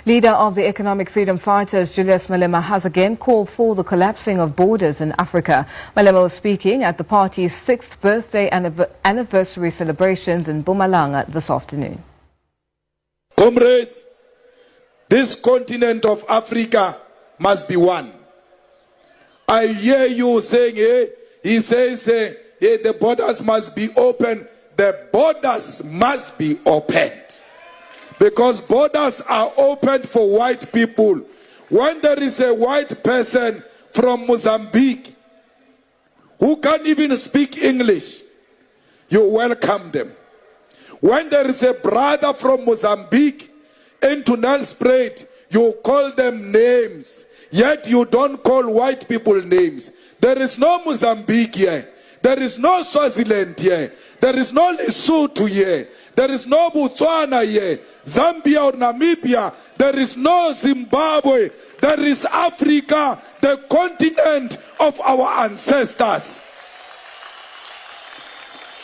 Leader of the Economic Freedom Fighters, Julius Malema, has again called for the collapsing of borders in Africa. Malema was speaking at the party's 6th birthday anniversary celebrations in Mpumalanga this afternoon. Comrades, this continent of Africa must be one. I hear you saying, he says, the borders must be open. The borders must be opened. Because borders are opened for white people. When there is a white person from Mozambique who can't even speak English, you welcome them. When there is a brother from Mozambique into Nelspruit, you call them names. Yet you don't call white people names. There is no Mozambique here. There is no Swaziland here. There is no Lesotho here. There is no Botswana here. Zambia or Namibia. There is no Zimbabwe. There is Africa, the continent of our ancestors.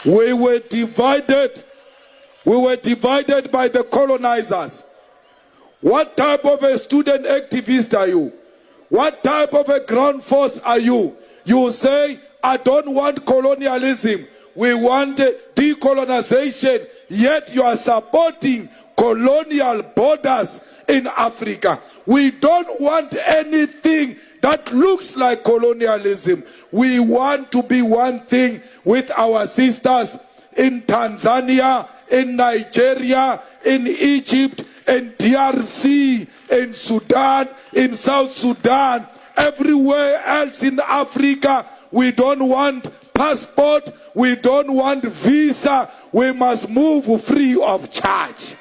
We were divided. We were divided by the colonizers. What type of a student activist are you? What type of a ground force are you? You say, I don't want colonialism. We want decolonization. Yet you are supporting colonial borders in Africa. We don't want anything that looks like colonialism. We want to be one thing with our sisters in Tanzania, in Nigeria, in Egypt, in DRC, in Sudan, in South Sudan, everywhere else in Africa. We don't want passport, we don't want visa, we must move free of charge.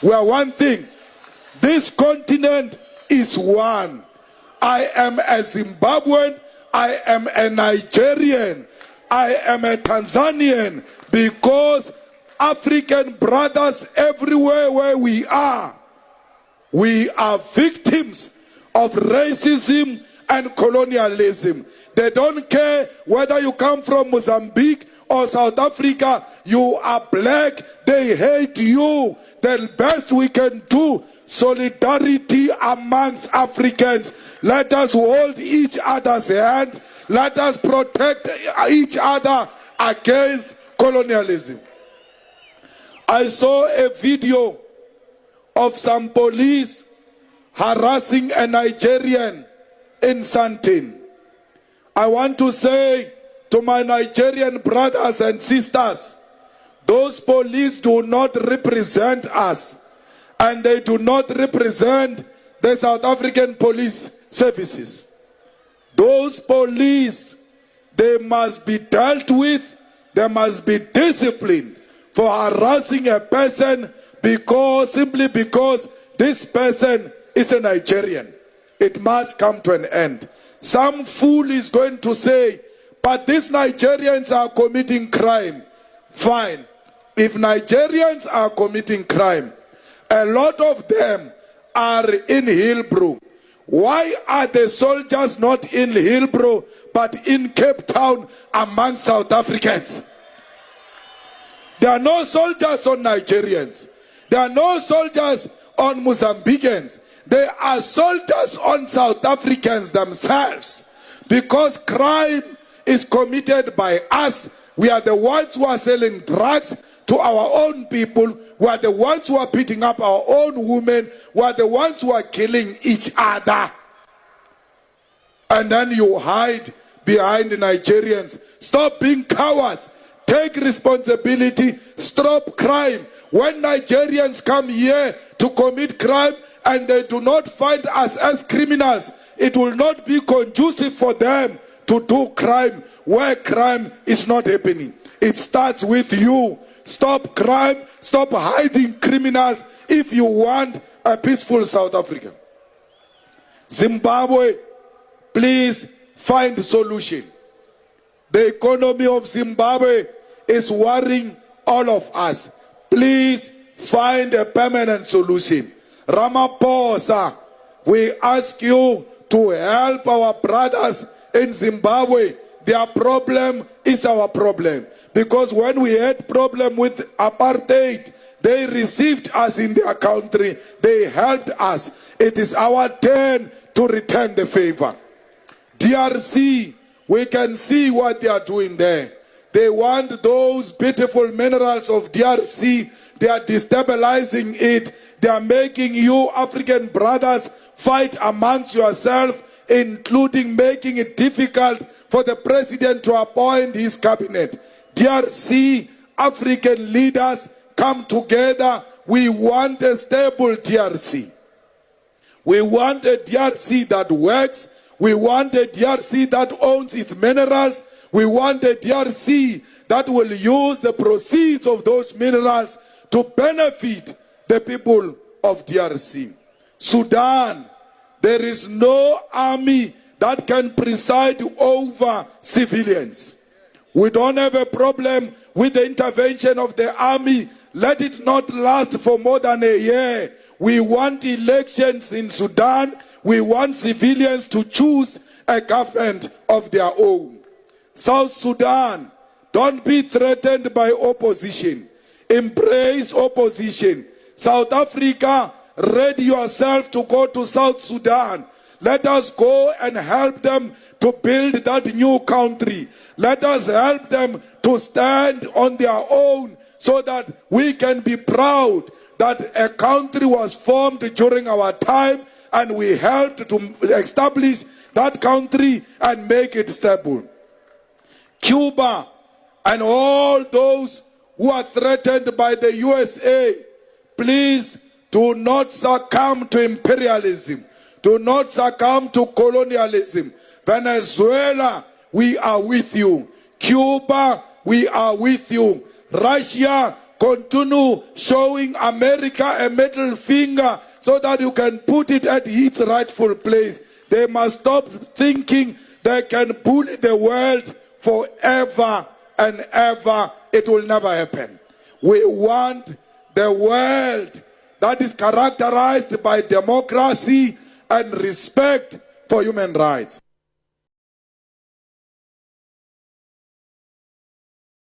We are one thing. This continent is one. I am a Zimbabwean, I am a Nigerian, I am a Tanzanian, because African brothers everywhere where we are victims of racism and colonialism. They don't care whether you come from Mozambique or South Africa. You are black, they hate you. The best we can do, solidarity amongst Africans. Let us hold each other's hands. Let us protect each other against colonialism. I saw a video of some police harassing a Nigerian in Sandton. I want to say to my Nigerian brothers and sisters, those police do not represent us, and they do not represent the South African police services. Those police, they must be dealt with, they must be disciplined for harassing a person simply because this person is a Nigerian. It must come to an end. Some fool is going to say, but these Nigerians are committing crime. Fine. If Nigerians are committing crime, a lot of them are in Hillbrow. Why are the soldiers not in Hillbrow but in Cape Town among South Africans? There are no soldiers on Nigerians. There are no soldiers on Mozambicans. There are soldiers on South Africans themselves, because crime is committed by us. We are the ones who are selling drugs to our own people. We are the ones who are beating up our own women. We are the ones who are killing each other. And then you hide behind the Nigerians. Stop being cowards. Take responsibility. Stop crime. When Nigerians come here to commit crime and they do not find us as criminals, it will not be conducive for them to do crime where crime is not happening. It starts with you. Stop crime. Stop hiding criminals if you want a peaceful South Africa. Zimbabwe, please find a solution. The economy of Zimbabwe is worrying all of us. Please find a permanent solution. Ramaphosa, we ask you to help our brothers in Zimbabwe. Their problem is our problem. Because when we had problem with apartheid, They received us in their country. They helped us. It is our turn to return the favor. DRC, we can see what they are doing there. They want those beautiful minerals of DRC. They are destabilizing it. They are making you African brothers fight amongst yourselves, including making it difficult for the president to appoint his cabinet. DRC, African leaders, come together. We want a stable DRC. We want a DRC that works. We want a DRC that owns its minerals. We want a DRC that will use the proceeds of those minerals to benefit the people of DRC. Sudan, there is no army that can preside over civilians. We don't have a problem with the intervention of the army. Let it not last for more than a year. We want elections in Sudan. We want civilians to choose a government of their own. South Sudan, don't be threatened by opposition. Embrace opposition. South Africa, ready yourself to go to South Sudan. Let us go and help them to build that new country. Let us help them to stand on their own so that we can be proud that a country was formed during our time and we helped to establish that country and make it stable. Cuba and all those who are threatened by the USA, please do not succumb to imperialism. Do not succumb to colonialism. Venezuela, we are with you. Cuba, we are with you. Russia, continue showing America a middle finger so that you can put it at its rightful place. They must stop thinking they can bully the world forever and ever. It will never happen. We want the world that is characterized by democracy and respect for human rights.